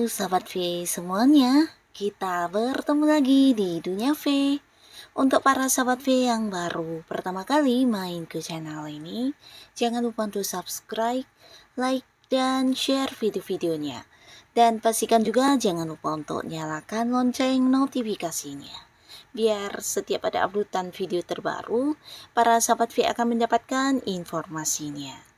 Halo Sahabat V semuanya, kita bertemu lagi di Dunia V. Untuk para Sahabat V yang baru pertama kali main ke channel ini, jangan lupa untuk subscribe, like, dan share video-videonya. Dan pastikan juga jangan lupa untuk nyalakan lonceng notifikasinya. Biar setiap ada uploadan video terbaru, para Sahabat V akan mendapatkan informasinya.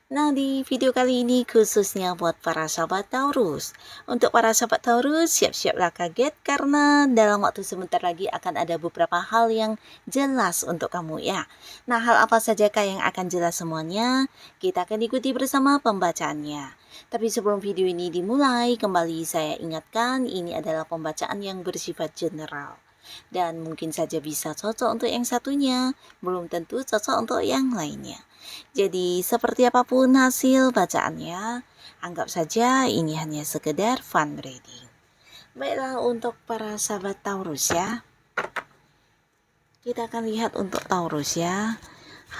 Nah, di video kali ini khususnya buat para sahabat Taurus. Untuk para sahabat Taurus, siap-siaplah kaget karena dalam waktu sebentar lagi akan ada beberapa hal yang jelas untuk kamu ya. Nah, hal apa sajakah yang akan jelas semuanya? Kita akan ikuti bersama pembacaannya. Tapi sebelum video ini dimulai, kembali saya ingatkan ini adalah pembacaan yang bersifat general. Dan mungkin saja bisa cocok untuk yang satunya, belum tentu cocok untuk yang lainnya. Jadi seperti apapun hasil bacaannya, anggap saja ini hanya sekedar fun reading. Baiklah, untuk para sahabat Taurus ya, kita akan lihat untuk Taurus ya,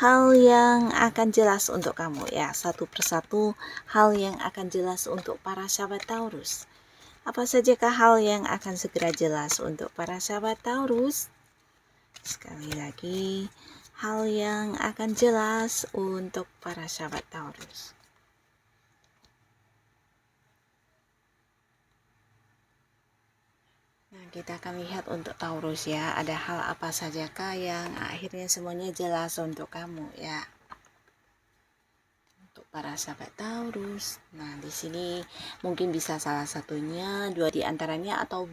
hal yang akan jelas untuk kamu ya, satu persatu hal yang akan jelas untuk para sahabat Taurus. Apa sajakah hal yang akan segera jelas untuk para sahabat Taurus? Sekali lagi, hal yang akan jelas untuk para sahabat Taurus. Nah, kita akan lihat untuk Taurus ya, ada hal apa sajakah yang akhirnya semuanya jelas untuk kamu ya. Untuk para sahabat Taurus. Nah, di sini mungkin bisa salah satunya, dua di antaranya, atau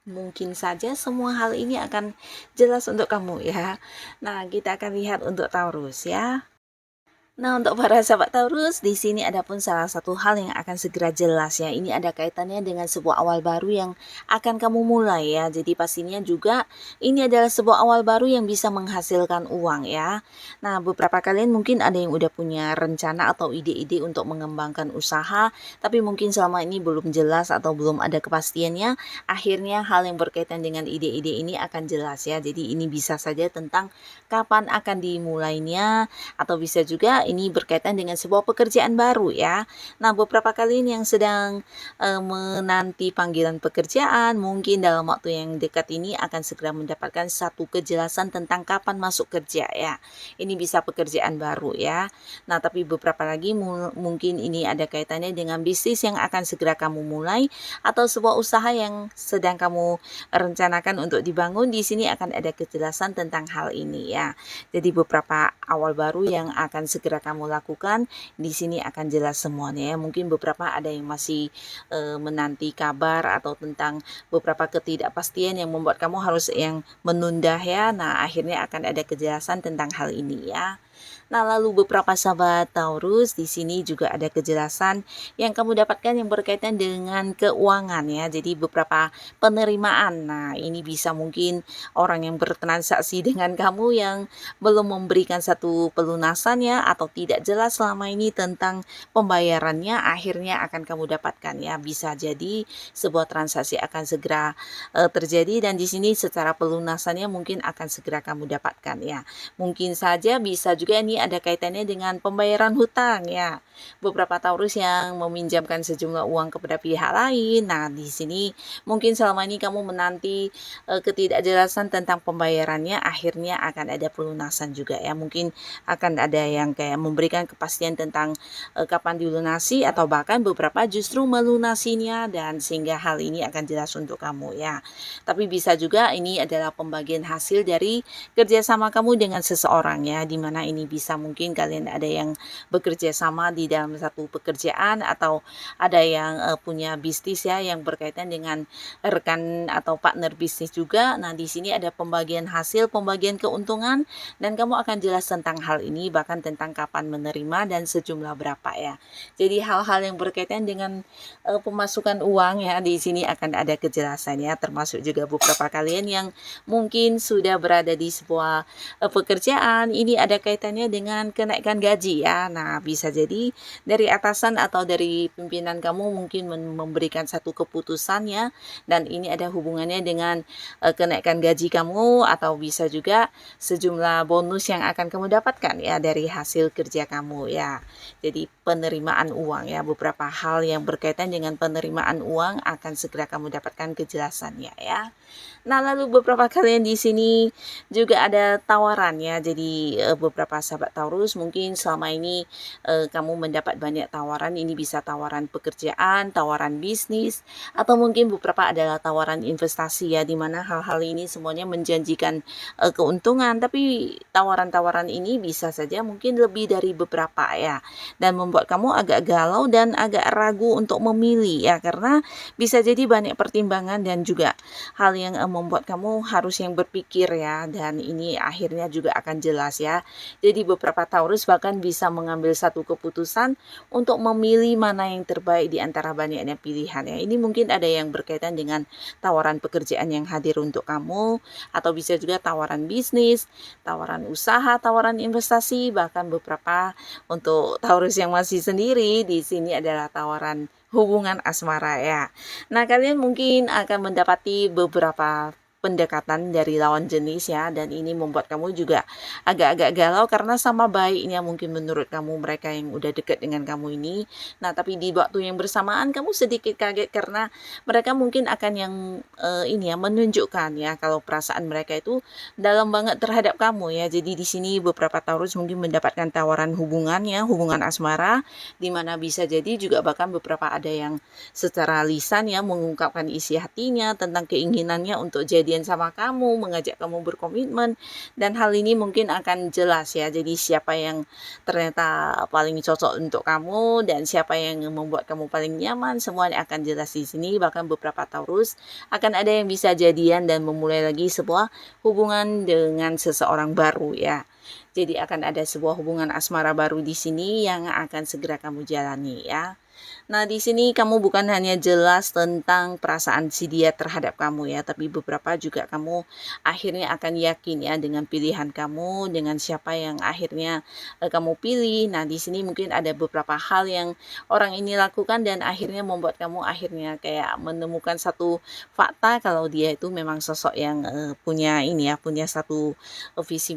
mungkin saja semua hal ini akan jelas untuk kamu ya. Nah, kita akan lihat untuk Taurus ya. Nah, untuk para sahabat Taurus, di sini ada pun salah satu hal yang akan segera jelas ya. Ini ada kaitannya dengan sebuah awal baru yang akan kamu mulai ya. Jadi pastinya juga ini adalah sebuah awal baru yang bisa menghasilkan uang ya. Nah, beberapa kalian mungkin ada yang udah punya rencana atau ide-ide untuk mengembangkan usaha, tapi mungkin selama ini belum jelas atau belum ada kepastiannya. Akhirnya hal yang berkaitan dengan ide-ide ini akan jelas ya. Jadi ini bisa saja tentang kapan akan dimulainya, atau bisa juga ini berkaitan dengan sebuah pekerjaan baru ya. Nah, beberapa kalian yang sedang menanti panggilan pekerjaan, mungkin dalam waktu yang dekat ini akan segera mendapatkan satu kejelasan tentang kapan masuk kerja ya. Ini bisa pekerjaan baru ya. Nah, tapi beberapa lagi mungkin ini ada kaitannya dengan bisnis yang akan segera kamu mulai, atau sebuah usaha yang sedang kamu rencanakan untuk dibangun. Di sini akan ada kejelasan tentang hal ini ya. Jadi beberapa awal baru yang akan segera kamu lakukan di sini akan jelas semuanya ya. Mungkin beberapa ada yang masih menanti kabar atau tentang beberapa ketidakpastian yang membuat kamu harus yang menunda ya. Nah, akhirnya akan ada kejelasan tentang hal ini ya. Nah, lalu beberapa sahabat Taurus, di sini juga ada kejelasan yang kamu dapatkan yang berkaitan dengan keuangan ya. Jadi beberapa penerimaan. Nah, ini bisa mungkin orang yang bertransaksi dengan kamu yang belum memberikan satu pelunasan ya, atau tidak jelas selama ini tentang pembayarannya, akhirnya akan kamu dapatkan ya. Bisa jadi sebuah transaksi akan segera terjadi, dan di sini secara pelunasannya mungkin akan segera kamu dapatkan ya. Mungkin saja bisa juga ini ada kaitannya dengan pembayaran hutang ya. Beberapa Taurus yang meminjamkan sejumlah uang kepada pihak lain. Nah, di sini mungkin selama ini kamu menanti ketidakjelasan tentang pembayarannya, akhirnya akan ada pelunasan juga ya. Mungkin akan ada yang kayak memberikan kepastian tentang kapan dilunasi, atau bahkan beberapa justru melunasinya, dan sehingga hal ini akan jelas untuk kamu ya. Tapi bisa juga ini adalah pembagian hasil dari kerjasama kamu dengan seseorang ya, dimana ini bisa mungkin kalian ada yang bekerja sama di dalam satu pekerjaan, atau ada yang punya bisnis ya yang berkaitan dengan rekan atau partner bisnis juga. Nah, di sini ada pembagian hasil, pembagian keuntungan, dan kamu akan jelas tentang hal ini, bahkan tentang kapan menerima dan sejumlah berapa ya. Jadi hal-hal yang berkaitan dengan pemasukan uang ya, di sini akan ada kejelasan ya, termasuk juga beberapa kalian yang mungkin sudah berada di sebuah pekerjaan, ini ada kaitannya dengan kenaikan gaji ya. Nah, bisa jadi dari atasan atau dari pimpinan kamu mungkin memberikan satu keputusan ya, dan ini ada hubungannya dengan kenaikan gaji kamu, atau bisa juga sejumlah bonus yang akan kamu dapatkan ya dari hasil kerja kamu ya. Jadi penerimaan uang ya. Beberapa hal yang berkaitan dengan penerimaan uang akan segera kamu dapatkan kejelasannya ya. Nah, lalu beberapa kalian di sini juga ada tawaran ya. Jadi beberapa sahabat Taurus mungkin selama ini kamu mendapat banyak tawaran. Ini bisa tawaran pekerjaan, tawaran bisnis, atau mungkin beberapa adalah tawaran investasi ya, dimana hal-hal ini semuanya menjanjikan keuntungan. Tapi tawaran-tawaran ini bisa saja mungkin lebih dari beberapa ya, dan membuat kamu agak galau dan agak ragu untuk memilih ya, karena bisa jadi banyak pertimbangan dan juga hal yang membuat kamu harus yang berpikir ya, dan ini akhirnya juga akan jelas ya. Jadi beberapa Taurus bahkan bisa mengambil satu keputusan untuk memilih mana yang terbaik di antara banyaknya pilihan ya. Ini mungkin ada yang berkaitan dengan tawaran pekerjaan yang hadir untuk kamu, atau bisa juga tawaran bisnis, tawaran usaha, tawaran investasi, bahkan beberapa untuk Taurus yang masih sendiri di sini adalah tawaran hubungan asmara ya. Nah, kalian mungkin akan mendapati beberapa pendekatan dari lawan jenis ya, dan ini membuat kamu juga agak-agak galau karena sama baiknya mungkin menurut kamu mereka yang udah dekat dengan kamu ini. Nah, tapi di waktu yang bersamaan kamu sedikit kaget karena mereka mungkin akan yang ini ya, menunjukkan ya kalau perasaan mereka itu dalam banget terhadap kamu ya. Jadi di sini beberapa Taurus mungkin mendapatkan tawaran hubungan ya, hubungan asmara, di mana bisa jadi juga bahkan beberapa ada yang secara lisan ya mengungkapkan isi hatinya tentang keinginannya untuk jadian sama kamu, mengajak kamu berkomitmen, dan hal ini mungkin akan jelas ya. Jadi siapa yang ternyata paling cocok untuk kamu dan siapa yang membuat kamu paling nyaman, semuanya akan jelas di sini. Bahkan beberapa Taurus akan ada yang bisa jadian dan memulai lagi sebuah hubungan dengan seseorang baru ya. Jadi akan ada sebuah hubungan asmara baru di sini yang akan segera kamu jalani ya. Nah, di sini kamu bukan hanya jelas tentang perasaan si dia terhadap kamu ya, tapi beberapa juga kamu akhirnya akan yakin ya dengan pilihan kamu, dengan siapa yang akhirnya kamu pilih. Nah, di sini mungkin ada beberapa hal yang orang ini lakukan dan akhirnya membuat kamu akhirnya kayak menemukan satu fakta kalau dia itu memang sosok yang punya ini ya, punya satu visi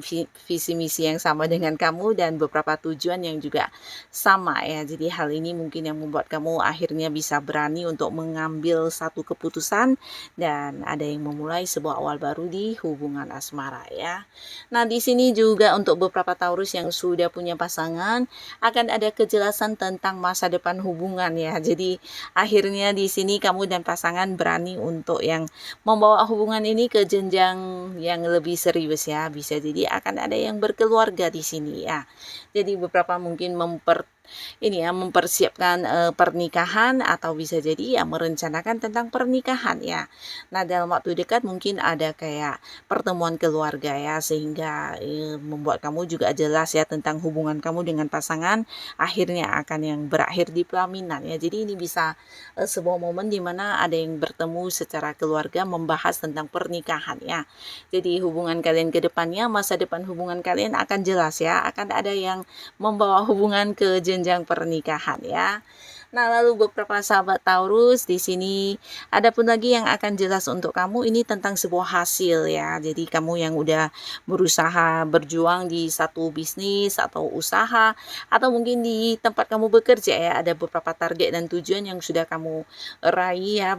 misi yang sama dengan kamu dan beberapa tujuan yang juga sama ya. Jadi hal ini mungkin yang membuat kamu akhirnya bisa berani untuk mengambil satu keputusan dan ada yang memulai sebuah awal baru di hubungan asmara ya. Nah, di sini juga untuk beberapa Taurus yang sudah punya pasangan akan ada kejelasan tentang masa depan hubungan ya. Jadi akhirnya di sini kamu dan pasangan berani untuk yang membawa hubungan ini ke jenjang yang lebih serius ya. Bisa jadi akan ada yang berkeluarga di sini ya. Jadi beberapa mungkin mempersiapkan pernikahan atau bisa jadi ya merencanakan tentang pernikahan ya. Nah, dalam waktu dekat mungkin ada kayak pertemuan keluarga ya, sehingga membuat kamu juga jelas ya tentang hubungan kamu dengan pasangan akhirnya akan yang berakhir di pelaminan ya. Jadi ini bisa sebuah momen di mana ada yang bertemu secara keluarga membahas tentang pernikahan ya. Jadi hubungan kalian ke depannya, masa depan hubungan kalian akan jelas ya, akan ada yang membawa hubungan ke jenjang pernikahan ya. Nah, lalu beberapa sahabat Taurus di sini ada pun lagi yang akan jelas untuk kamu ini tentang sebuah hasil ya. Jadi kamu yang udah berusaha berjuang di satu bisnis atau usaha atau mungkin di tempat kamu bekerja ya, ada beberapa target dan tujuan yang sudah kamu raih ya.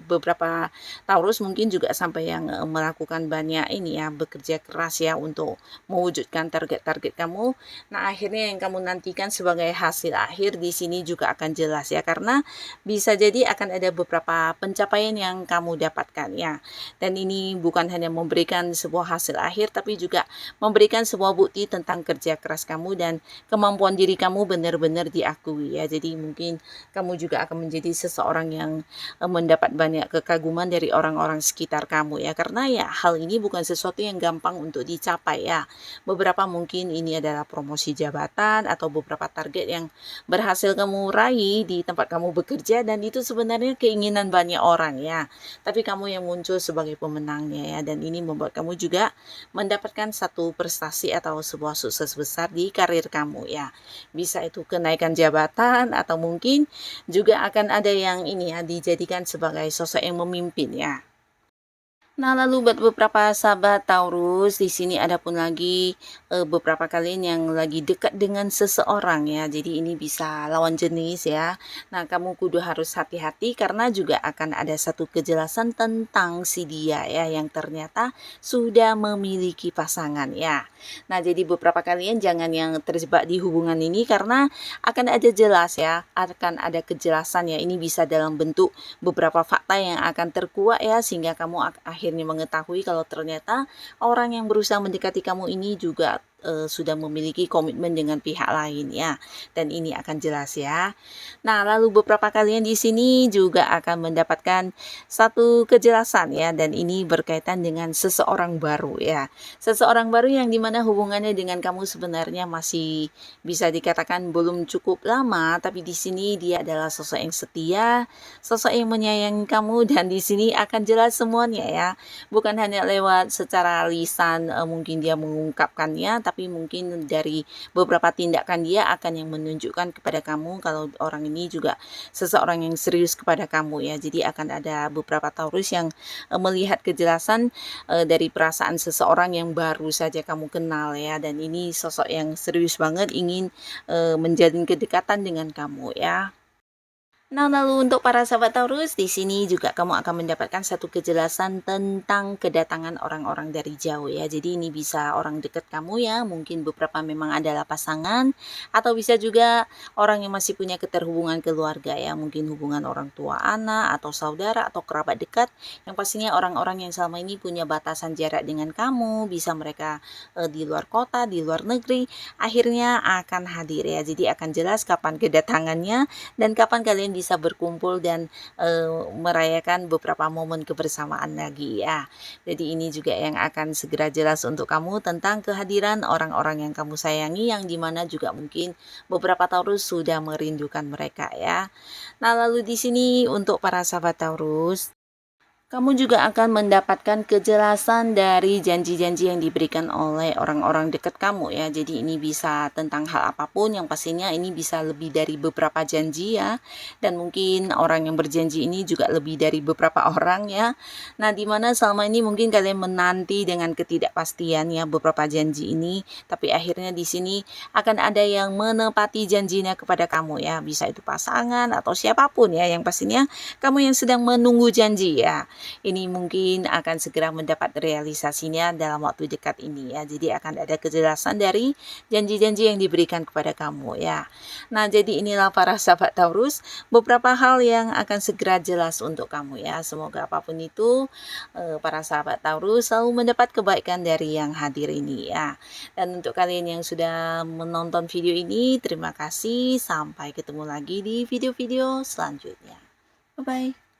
Beberapa Taurus mungkin juga sampai yang melakukan banyak ini ya, bekerja keras ya untuk mewujudkan target-target kamu. Nah, akhirnya yang kamu nantikan sebagai hasil akhir di sini juga akan jelas ya, karena bisa jadi akan ada beberapa pencapaian yang kamu dapatkan ya. Dan ini bukan hanya memberikan sebuah hasil akhir tapi juga memberikan sebuah bukti tentang kerja keras kamu dan kemampuan diri kamu benar-benar diakui ya. Jadi mungkin kamu juga akan menjadi seseorang yang mendapat banyak kekaguman dari orang-orang sekitar kamu ya, karena ya hal ini bukan sesuatu yang gampang untuk dicapai ya. Beberapa mungkin ini adalah promosi jabatan atau beberapa target yang berhasil kamu raih di tempat kamu bekerja dan itu sebenarnya keinginan banyak orang ya. Tapi kamu yang muncul sebagai pemenangnya ya, dan ini membuat kamu juga mendapatkan satu prestasi atau sebuah sukses besar di karir kamu ya. Bisa itu kenaikan jabatan atau mungkin juga akan ada yang ini ya dijadikan sebagai sosok yang memimpin ya. Nah, lalu buat beberapa sahabat Taurus, di sini ada pun lagi beberapa kalian yang lagi dekat dengan seseorang ya. Jadi ini bisa lawan jenis ya. Nah, kamu kudu harus hati-hati karena juga akan ada satu kejelasan tentang si dia ya yang ternyata sudah memiliki pasangan ya. Nah, jadi beberapa kalian jangan yang terjebak di hubungan ini karena akan ada jelas ya, akan ada kejelasan ya. Ini bisa dalam bentuk beberapa fakta yang akan terkuak ya sehingga kamu akhirnya mengetahui kalau ternyata orang yang berusaha mendekati kamu ini juga sudah memiliki komitmen dengan pihak lain ya, dan ini akan jelas ya. Nah, lalu beberapa kalian di sini juga akan mendapatkan satu kejelasan ya, dan ini berkaitan dengan seseorang baru ya. Seseorang baru yang dimana hubungannya dengan kamu sebenarnya masih bisa dikatakan belum cukup lama, tapi di sini dia adalah sosok yang setia, sosok yang menyayangi kamu, dan di sini akan jelas semuanya ya. Bukan hanya lewat secara lisan mungkin dia mengungkapkannya, tapi mungkin dari beberapa tindakan dia akan yang menunjukkan kepada kamu kalau orang ini juga seseorang yang serius kepada kamu ya. Jadi akan ada beberapa Taurus yang melihat kejelasan dari perasaan seseorang yang baru saja kamu kenal ya, dan ini sosok yang serius banget ingin menjalin kedekatan dengan kamu ya. Nah, lalu untuk para sahabat Taurus, di sini juga kamu akan mendapatkan satu kejelasan tentang kedatangan orang-orang dari jauh ya. Jadi ini bisa orang dekat kamu ya, mungkin beberapa memang adalah pasangan, atau bisa juga orang yang masih punya keterhubungan keluarga ya, mungkin hubungan orang tua anak, atau saudara, atau kerabat dekat. Yang pastinya orang-orang yang selama ini punya batasan jarak dengan kamu, bisa mereka di luar kota, di luar negeri, akhirnya akan hadir ya. Jadi akan jelas kapan kedatangannya, dan kapan kalian bisa berkumpul dan merayakan beberapa momen kebersamaan lagi ya. Jadi ini juga yang akan segera jelas untuk kamu tentang kehadiran orang-orang yang kamu sayangi, yang dimana juga mungkin beberapa Taurus sudah merindukan mereka ya. Nah, lalu di sini untuk para sahabat Taurus, kamu juga akan mendapatkan kejelasan dari janji-janji yang diberikan oleh orang-orang dekat kamu ya. Jadi ini bisa tentang hal apapun, yang pastinya ini bisa lebih dari beberapa janji ya. Dan mungkin orang yang berjanji ini juga lebih dari beberapa orang ya. Nah, dimana selama ini mungkin kalian menanti dengan ketidakpastian ya beberapa janji ini, tapi akhirnya di sini akan ada yang menepati janjinya kepada kamu ya. Bisa itu pasangan atau siapapun ya, yang pastinya kamu yang sedang menunggu janji ya. Ini mungkin akan segera mendapat realisasinya dalam waktu dekat ini ya. Jadi akan ada kejelasan dari janji-janji yang diberikan kepada kamu ya. Nah, jadi inilah para sahabat Taurus, beberapa hal yang akan segera jelas untuk kamu ya. Semoga apapun itu para sahabat Taurus selalu mendapat kebaikan dari yang hadir ini ya. Dan untuk kalian yang sudah menonton video ini, terima kasih. Sampai ketemu lagi di video-video selanjutnya. Bye-bye.